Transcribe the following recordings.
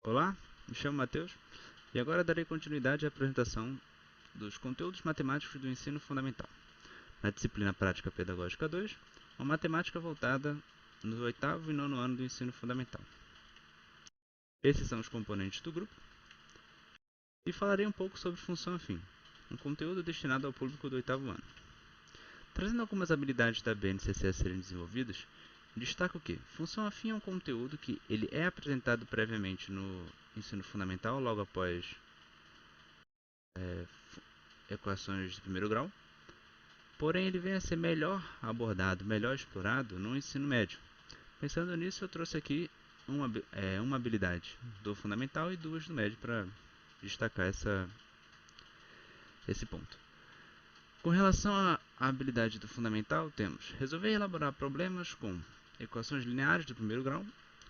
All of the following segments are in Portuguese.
Olá, me chamo Matheus e agora darei continuidade à apresentação dos conteúdos matemáticos do ensino fundamental. Na disciplina Prática Pedagógica 2, uma matemática voltada no oitavo e nono ano do ensino fundamental. Esses são os componentes do grupo e falarei um pouco sobre função afim, um conteúdo destinado ao público do oitavo ano. Trazendo algumas habilidades da BNCC a serem desenvolvidas, destaco que função afim é um conteúdo que ele é apresentado previamente no ensino fundamental, logo após equações de primeiro grau, porém ele vem a ser melhor abordado, melhor explorado no ensino médio. Pensando nisso, eu trouxe aqui uma habilidade do fundamental e duas do médio para destacar esse ponto. Com relação à habilidade do fundamental, temos resolver e elaborar problemas com equações lineares do primeiro grau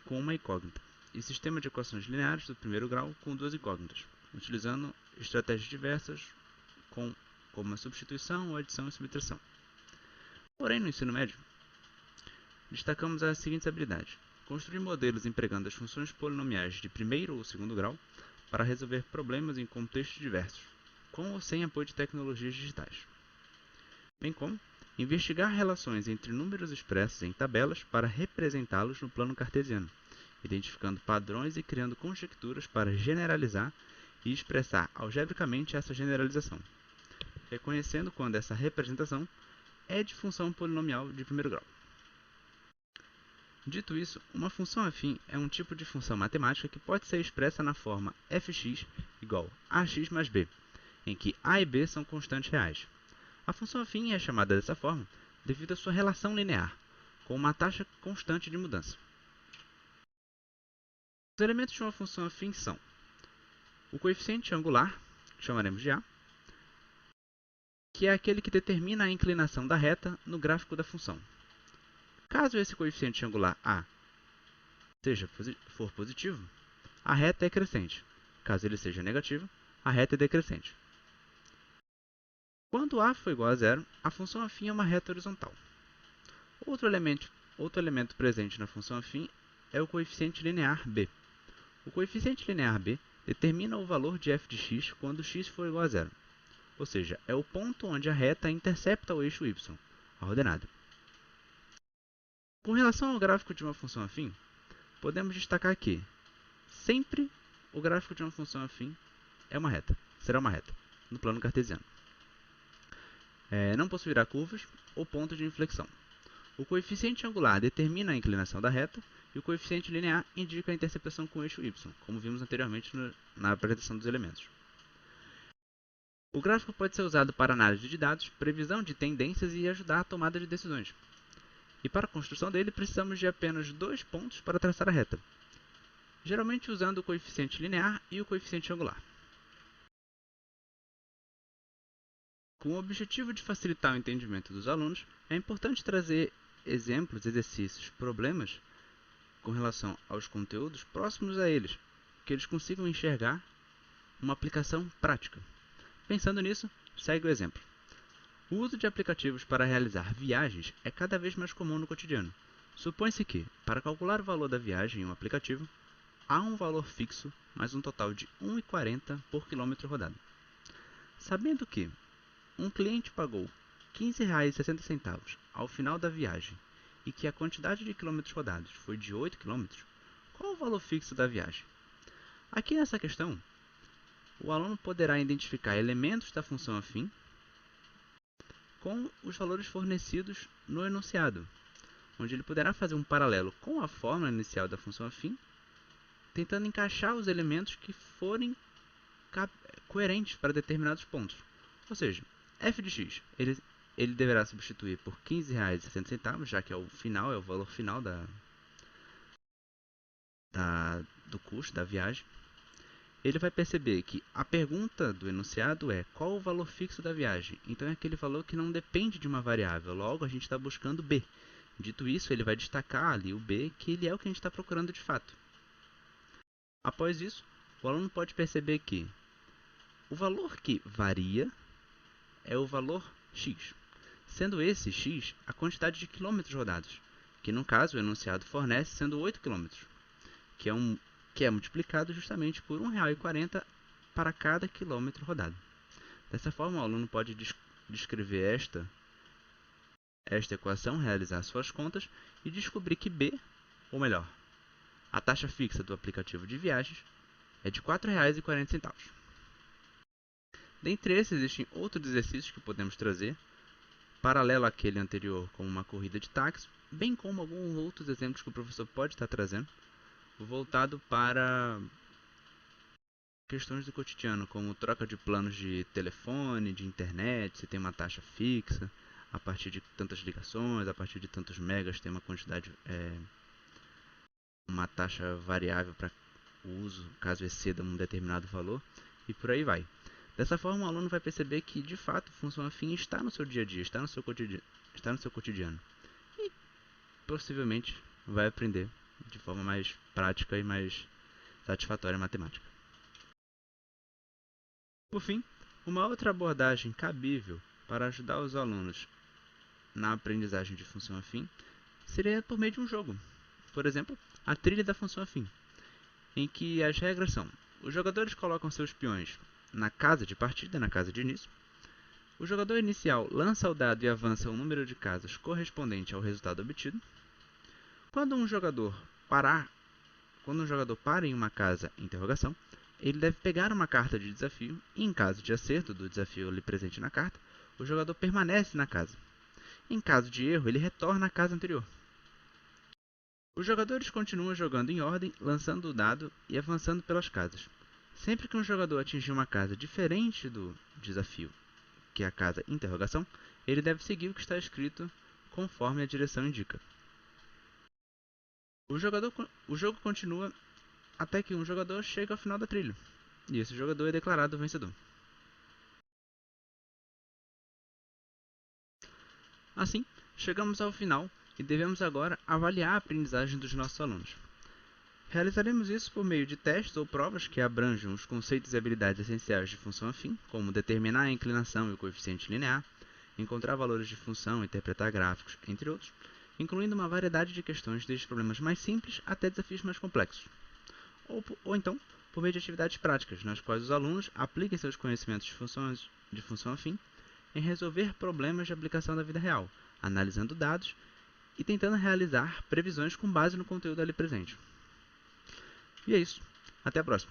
com uma incógnita e sistema de equações lineares do primeiro grau com duas incógnitas, utilizando estratégias diversas como a substituição, adição e subtração. Porém, no ensino médio, destacamos as seguintes habilidades: construir modelos empregando as funções polinomiais de primeiro ou segundo grau para resolver problemas em contextos diversos, com ou sem apoio de tecnologias digitais, bem como investigar relações entre números expressos em tabelas para representá-los no plano cartesiano, identificando padrões e criando conjecturas para generalizar e expressar algebricamente essa generalização, reconhecendo quando essa representação é de função polinomial de primeiro grau. Dito isso, uma função afim é um tipo de função matemática que pode ser expressa na forma fx igual a ax mais b, em que a e b são constantes reais. A função afim é chamada dessa forma devido à sua relação linear, com uma taxa constante de mudança. Os elementos de uma função afim são o coeficiente angular, que chamaremos de a, que é aquele que determina a inclinação da reta no gráfico da função. Caso esse coeficiente angular a for positivo, a reta é crescente. Caso ele seja negativo, a reta é decrescente. Quando a for igual a zero, a função afim é uma reta horizontal. Outro elemento presente na função afim é o coeficiente linear b. O coeficiente linear b determina o valor de f de x quando x for igual a zero, ou seja, é o ponto onde a reta intercepta o eixo y, a ordenada. Com relação ao gráfico de uma função afim, podemos destacar que sempre o gráfico de uma função afim será uma reta, no plano cartesiano. Não possuirá curvas ou pontos de inflexão. O coeficiente angular determina a inclinação da reta e o coeficiente linear indica a interceptação com o eixo y, como vimos anteriormente na apresentação dos elementos. O gráfico pode ser usado para análise de dados, previsão de tendências e ajudar a tomada de decisões. E para a construção dele, precisamos de apenas dois pontos para traçar a reta, geralmente usando o coeficiente linear e o coeficiente angular. Com o objetivo de facilitar o entendimento dos alunos, é importante trazer exemplos, exercícios, problemas com relação aos conteúdos próximos a eles, que eles consigam enxergar uma aplicação prática. Pensando nisso, segue o exemplo. O uso de aplicativos para realizar viagens é cada vez mais comum no cotidiano. Supõe-se que, para calcular o valor da viagem em um aplicativo, há um valor fixo mais um total de R$ 1,40 por quilômetro rodado. Sabendo que um cliente pagou R$ 15,60 ao final da viagem e que a quantidade de quilômetros rodados foi de 8 km, qual o valor fixo da viagem? Aqui nessa questão, o aluno poderá identificar elementos da função afim com os valores fornecidos no enunciado, onde ele poderá fazer um paralelo com a fórmula inicial da função afim, tentando encaixar os elementos que forem coerentes para determinados pontos. Ou seja, f de x, ele deverá substituir por R$ 15,60, já que é o valor final do custo da viagem. Ele vai perceber que a pergunta do enunciado é qual o valor fixo da viagem. Então é aquele valor que não depende de uma variável, logo a gente está buscando b. Dito isso, ele vai destacar ali o b, que ele é o que a gente está procurando de fato. Após isso, o aluno pode perceber que o valor que varia é o valor x, sendo esse x a quantidade de quilômetros rodados, que no caso o enunciado fornece sendo 8 km, que é um que é multiplicado justamente por R$ 1,40 para cada quilômetro rodado. Dessa forma, o aluno pode descrever esta equação, realizar suas contas e descobrir que B, ou melhor, a taxa fixa do aplicativo de viagens, é de R$ 4,40. Dentre esses, existem outros exercícios que podemos trazer, paralelo àquele anterior, como uma corrida de táxi, bem como alguns outros exemplos que o professor pode estar trazendo, voltado para questões do cotidiano, como troca de planos de telefone, de internet, se tem uma taxa fixa, a partir de tantas ligações, a partir de tantos megas tem uma quantidade, uma taxa variável para o uso, caso exceda um determinado valor, e por aí vai. Dessa forma, o aluno vai perceber que, de fato, função afim está no seu dia a dia, está no seu cotidiano. E, possivelmente, vai aprender de forma mais prática e mais satisfatória a matemática. Por fim, uma outra abordagem cabível para ajudar os alunos na aprendizagem de função afim seria por meio de um jogo. Por exemplo, a trilha da função afim, em que as regras são: os jogadores colocam seus peões na casa de partida, na casa de início. O jogador inicial lança o dado e avança o número de casas correspondente ao resultado obtido. Quando um jogador para em uma casa, interrogação, ele deve pegar uma carta de desafio e, em caso de acerto do desafio ali presente na carta, o jogador permanece na casa. Em caso de erro, ele retorna à casa anterior. Os jogadores continuam jogando em ordem, lançando o dado e avançando pelas casas. Sempre que um jogador atingir uma casa diferente do desafio, que é a casa interrogação, ele deve seguir o que está escrito conforme a direção indica. O jogo continua até que um jogador chega ao final da trilha, e esse jogador é declarado vencedor. Assim, chegamos ao final e devemos agora avaliar a aprendizagem dos nossos alunos. Realizaremos isso por meio de testes ou provas que abranjam os conceitos e habilidades essenciais de função afim, como determinar a inclinação e o coeficiente linear, encontrar valores de função, interpretar gráficos, entre outros, incluindo uma variedade de questões desde problemas mais simples até desafios mais complexos. Ou então, por meio de atividades práticas, nas quais os alunos apliquem seus conhecimentos de função afim em resolver problemas de aplicação da vida real, analisando dados e tentando realizar previsões com base no conteúdo ali presente. E é isso. Até a próxima.